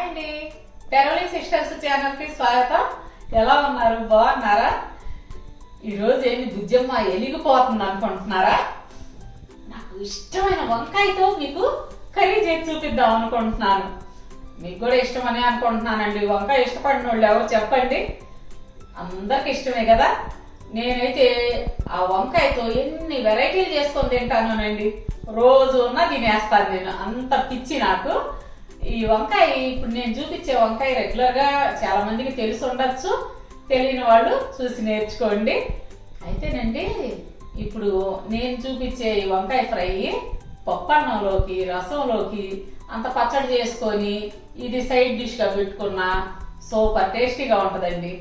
Hi అండి, Peravali sisters channel కి స్వాగతం. ఎలా ఉన్నారు? బాగున్నారా? ఈరోజు ఏమి బుజ్జమ్మ ఎలిగిపోతుంది అనుకుంటున్నారా? నాకు ఇష్టమైన వంకాయతో మీకు కర్రీ చేసి చూపిద్దాం అనుకుంటున్నాను. మీకు కూడా ఇష్టమని అనుకుంటున్నానండి. వంకాయ ఇష్టపడిన వాళ్ళు ఎవరు చెప్పండి? అందరికి ఇష్టమే కదా. నేనైతే ఆ వంకాయతో ఎన్ని వెరైటీలు చేసుకొని తింటానండి. రోజు ఉన్నా తినేస్తాను నేను, అంత పిచ్చి నాకు ఈ వంకాయ. ఇప్పుడు నేను చూపించే వంకాయ రెగ్యులర్గా చాలా మందికి తెలిసి ఉండొచ్చు, తెలియని వాళ్ళు చూసి నేర్చుకోండి. అయితేనండి, ఇప్పుడు నేను చూపించే ఈ వంకాయ ఫ్రై పప్పన్నంలోకి, రసంలోకి అంత పచ్చడి చేసుకొని ఇది సైడ్ డిష్గా పెట్టుకున్నా సూపర్ టేస్టీగా ఉంటుందండి.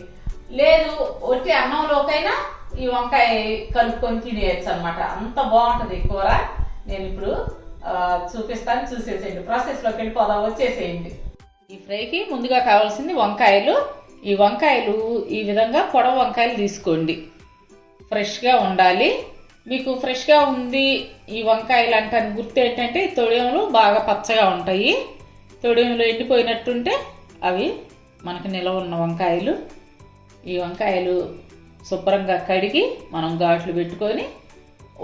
లేదు ఒట్టి అన్నంలోకైనా ఈ వంకాయ కలుపుకొని తినేయచ్చు అనమాట. అంత బాగుంటుంది కూర. నేను ఇప్పుడు చూపిస్తాను, చూసేసేయండి. ప్రాసెస్లోకి వెళ్ళిపోదాం, వచ్చేసేయండి. ఈ ఫ్రైకి ముందుగా కావాల్సింది వంకాయలు. ఈ వంకాయలు ఈ విధంగా పొడవు వంకాయలు తీసుకోండి. ఫ్రెష్గా ఉండాలి. మీకు ఫ్రెష్గా ఉంది ఈ వంకాయలు అంటాను గుర్తు ఏంటంటే, తొడియంలు బాగా పచ్చగా ఉంటాయి. తొడియంలో ఎండిపోయినట్టుంటే అవి మనకు నిలవ ఉన్న వంకాయలు. ఈ వంకాయలు శుభ్రంగా కడిగి మనం ఘాట్లు పెట్టుకొని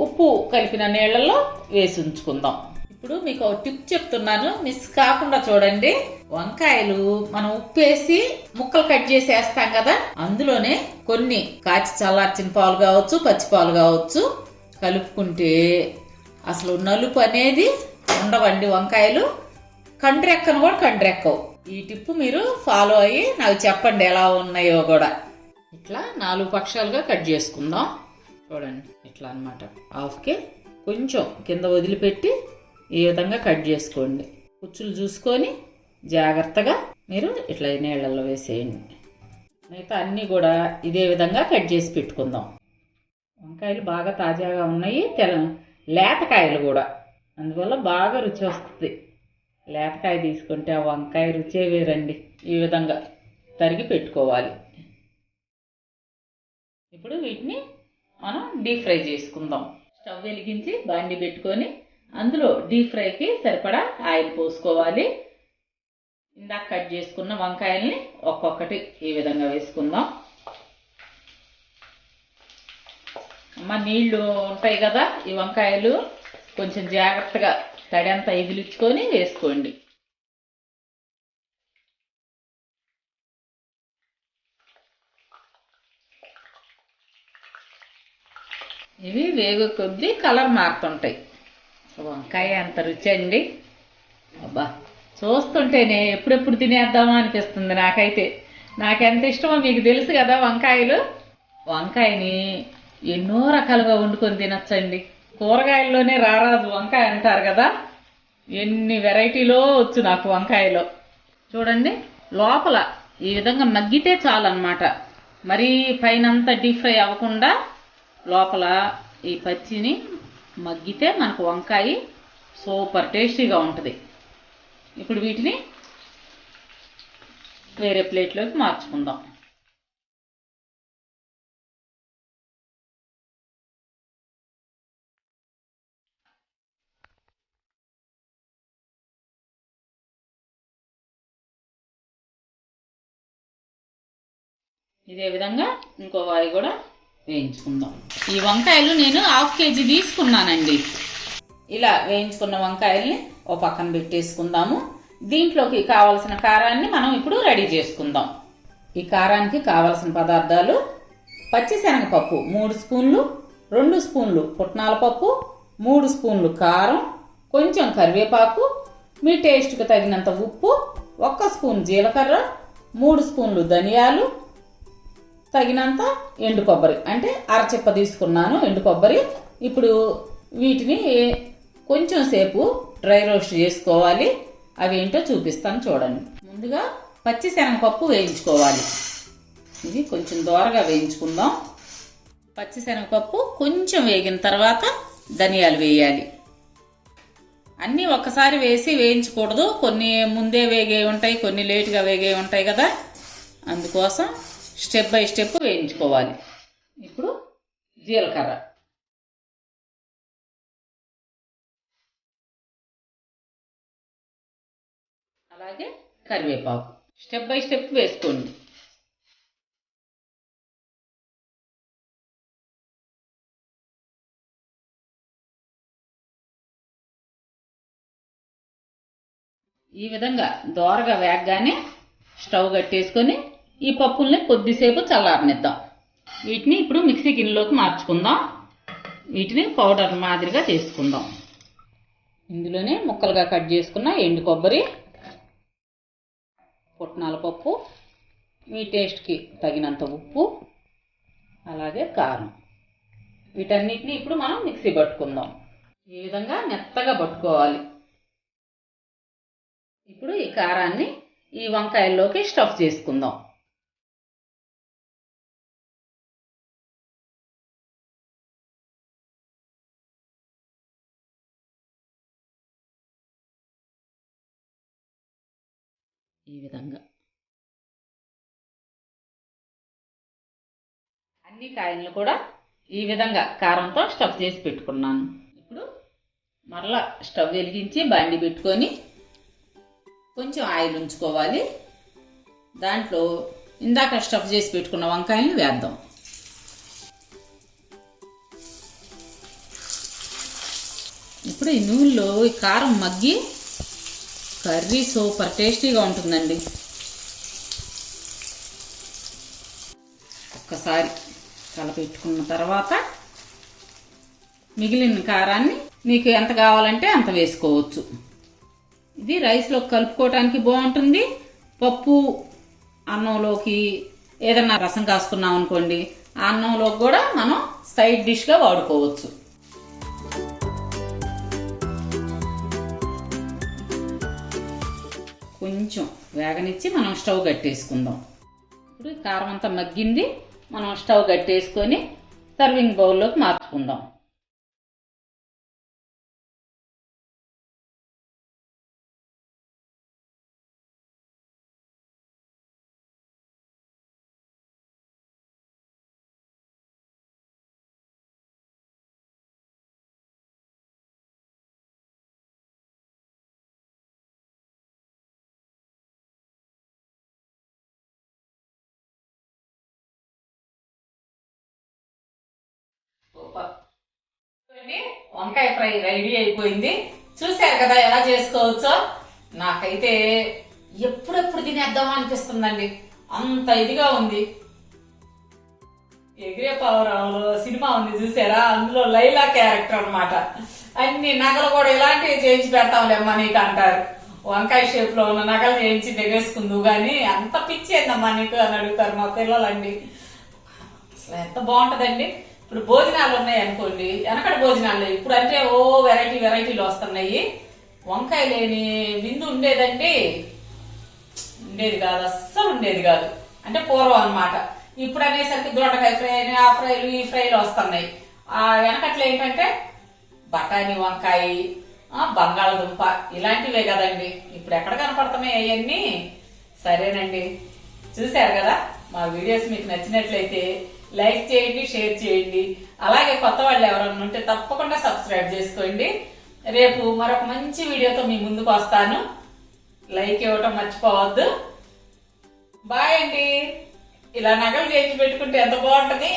ఉప్పు కలిపిన నీళ్ళల్లో వేసి ఉంచుకుందాం. ఇప్పుడు మీకు ఒక టిప్ చెప్తున్నాను, మిస్ కాకుండా చూడండి. వంకాయలు మనం ఉప్పు వేసి ముక్కలు కట్ చేసి వేస్తాం కదా, అందులోనే కొన్ని కాచి చల్లార్చిన పాలు కావచ్చు, పచ్చి పాలు కావచ్చు కలుపుకుంటే అసలు నలుపు అనేది ఉండవండి. వంకాయలు కండ్రెక్కను కూడా కండ్రెక్కవు. ఈ టిప్పు మీరు ఫాలో అయ్యి నాకు చెప్పండి ఎలా ఉన్నాయో కూడా. ఇట్లా 4 పక్షాలుగా కట్ చేసుకుందాం. చూడండి, ఇట్లా అనమాట. హాఫ్కి కొంచెం కింద వదిలిపెట్టి ఈ విధంగా కట్ చేసుకోండి. కుచ్చులు చూసుకొని జాగ్రత్తగా మీరు ఇట్లా నీళ్ళల్లో వేసేయండి. మిగతా అన్నీ కూడా ఇదే విధంగా కట్ చేసి పెట్టుకుందాం. వంకాయలు బాగా తాజాగా ఉన్నాయి, లేతకాయలు కూడా, అందువల్ల బాగా రుచి వస్తుంది. లేతకాయ తీసుకుంటే ఆ వంకాయ రుచే వేరండి. ఈ విధంగా తరిగి పెట్టుకోవాలి. ఇప్పుడు వీటిని మనం డీప్ ఫ్రై చేసుకుందాం. స్టవ్ వెలిగించి బాండి పెట్టుకొని అందులో డీప్ ఫ్రైకి సరిపడా ఆయిల్ పోసుకోవాలి. ఇందాక కట్ చేసుకున్న వంకాయల్ని ఒక్కొక్కటి ఈ విధంగా వేసుకుందాం. నీళ్లు ఉంటాయి కదా, ఈ వంకాయలు కొంచెం జాగ్రత్తగా తడి అంతా ఎగిలించుకొని వేసుకోండి. ఇవి వేగు కొద్దీ కలర్ మారుతుంటాయి. వంకాయ అంత రుచి అండి. అబ్బా, చూస్తుంటేనే ఎప్పుడెప్పుడు తినేద్దామా అనిపిస్తుంది నాకైతే. నాకెంత ఇష్టమో మీకు తెలుసు కదా వంకాయలు. వంకాయని ఎన్నో రకాలుగా వండుకొని తినచ్చండి. కూరగాయల్లోనే రారాజు వంకాయ అంటారు కదా, ఎన్ని వెరైటీలో వచ్చు నాకు వంకాయలో. చూడండి, లోపల ఈ విధంగా మగ్గితే చాలన్నమాట. మరీ పైనంతా డీప్ ఫ్రై అవ్వకుండా లోపల ఈ పచ్చిని మగ్గితే మనకు వంకాయ సూపర్ టేస్టీగా ఉంటుంది. ఇప్పుడు వీటిని వేరే ప్లేట్లోకి మార్చుకుందాం. ఇదే విధంగా ఇంకో వాయి కూడా వేయించుకుందాం. ఈ వంకాయలు నేను 1/2 kg తీసుకున్నానండి. ఇలా వేయించుకున్న వంకాయల్ని ఓ పక్కన పెట్టేసుకుందాము. దీంట్లోకి కావలసిన కారాన్ని మనం ఇప్పుడు రెడీ చేసుకుందాం. ఈ కారానికి కావలసిన పదార్థాలు: పచ్చిశనగపప్పు 3 స్పూన్లు, 2 స్పూన్లు పుట్నాల పప్పు, 3 స్పూన్లు కారం, కొంచెం కరివేపాకు, మీ టేస్ట్కి తగినంత ఉప్పు, 1 స్పూన్ జీలకర్ర, 3 స్పూన్లు ధనియాలు, తగినంత ఎండు కొబ్బరి, అంటే అరచిప్ప తీసుకున్నాను ఎండు కొబ్బరి. ఇప్పుడు వీటిని కొంచెం సేపు డ్రై రోస్ట్ చేసుకోవాలి. అవి ఏంటో చూపిస్తాను చూడండి. ముందుగా పచ్చిశనగపప్పు వేయించుకోవాలి. ఇది కొంచెం దోరగా వేయించుకుందాం. పచ్చిశనగపప్పు కొంచెం వేగిన తర్వాత ధనియాలు వేయాలి. అన్నీ ఒక్కసారి వేసి వేయించకూడదు. కొన్ని ముందే వేగే ఉంటాయి, కొన్ని లేటుగా వేగే ఉంటాయి కదా, అందుకోసం స్టెప్ బై స్టెప్ వేయించుకోవాలి. ఇప్పుడు జీలకర్ర, అలాగే కరివేపాకు స్టెప్ బై స్టెప్ వేసుకోండి. ఈ విధంగా దోరగా వేగగానే స్టవ్ కట్టేసుకొని ఈ పప్పుల్ని కొద్దిసేపు చల్లారనిద్దాం. వీటిని ఇప్పుడు మిక్సీ గిన్నెలోకి మార్చుకుందాం. వీటిని పౌడర్ మాదిరిగా చేసుకుందాం. ఇందులోనే ముక్కలుగా కట్ చేసుకున్న ఎండు కొబ్బరి, పుట్నాల పప్పు, మీ టేస్ట్కి తగినంత ఉప్పు, అలాగే కారం, వీటన్నిటిని ఇప్పుడు మనం మిక్సీ పట్టుకుందాం. ఈ విధంగా మెత్తగా పట్టుకోవాలి. ఇప్పుడు ఈ కారాన్ని ఈ వంకాయల్లోకి స్టఫ్ చేసుకుందాం. ఈ విధంగా అన్ని కాయలను కూడా ఈ విధంగా కారంతో స్టఫ్ చేసి పెట్టుకున్నాను. ఇప్పుడు మరలా స్టవ్ వెలిగించి బాండి పెట్టుకొని కొంచెం ఆయిల్ ఉంచుకోవాలి. దాంట్లో ఇందాక స్టఫ్ చేసి పెట్టుకున్న వంకాయలను వేద్దాం. ఇప్పుడు ఈ నూనెలో ఈ కారం మగ్గి కర్రీ సూపర్ టేస్టీగా ఉంటుందండి. ఒక్కసారి కలపెట్టుకున్న తర్వాత మిగిలిన కారాన్ని మీకు ఎంత కావాలంటే అంత వేసుకోవచ్చు. ఇది రైస్లో కలుపుకోవడానికి బాగుంటుంది. పప్పు అన్నంలోకి ఏదన్నా రసం కాసుకున్నాం అనుకోండి, ఆ అన్నంలోకి కూడా మనం సైడ్ డిష్గా వాడుకోవచ్చు. కొంచెం వేగనిచ్చి మనం స్టవ్ కట్టేసుకుందాం. ఇప్పుడు కారం అంతా మగ్గింది. మనం స్టవ్ కట్టేసుకొని సర్వింగ్ బౌల్లోకి మార్చుకుందాం. వంకాయ ఫ్రై రెడీ అయిపోయింది. చూశారు కదా ఎలా చేసుకోవచ్చో. నాకైతే ఎప్పుడెప్పుడు తినేద్దామా అనిపిస్తుందండి, అంత ఇదిగా ఉంది. ఎగిరే పావురావులో సినిమా ఉంది చూసారా, అందులో లైలా క్యారెక్టర్ అనమాట. అన్ని నగలు కూడా ఇలాంటివి చేయించి పెడతాంలేమ్మా నీకు అంటారు. వంకాయ షేప్ లో ఉన్న నగలు చేయించి దిగేసుకుందు గాని అంత పిచ్చేందమ్మా నీకు అని అడుగుతారు మా పిల్లలండి. అసలు ఎంత బాగుంటదండి. ఇప్పుడు భోజనాలు ఉన్నాయి అనుకోండి, వెనకటి భోజనాలు ఇప్పుడు అంటే ఓ వెరైటీలు వస్తున్నాయి. వంకాయ లేని విందు ఉండేదండి, ఉండేది కాదు, అస్సలు ఉండేది కాదు. అంటే పూర్వం అనమాట. ఇప్పుడు అనేసరికి దొండకాయ ఫ్రై అని ఆ ఫ్రైలు ఈ ఫ్రైలు వస్తున్నాయి. ఆ వెనకట్లో ఏంటంటే బఠానీ వంకాయ, బంగాళదుంప ఇలాంటివే కదండి. ఇప్పుడు ఎక్కడ కనపడుతున్నాయి అవన్నీ. సరేనండి, చూశారు కదా. మా వీడియోస్ మీకు నచ్చినట్లయితే లైక్ చేయండి, షేర్ చేయండి. అలాగే కొత్త వాళ్ళు ఎవరన్నా ఉంటే తప్పకుండా సబ్స్క్రైబ్ చేసుకోండి. రేపు మరొక మంచి వీడియోతో మీ ముందుకు వస్తాను. లైక్ ఇవ్వటం మర్చిపోవద్దు. బాయ్ అండి. ఇలా నగలు చేయించి పెట్టుకుంటే ఎంత బాగుంటుంది.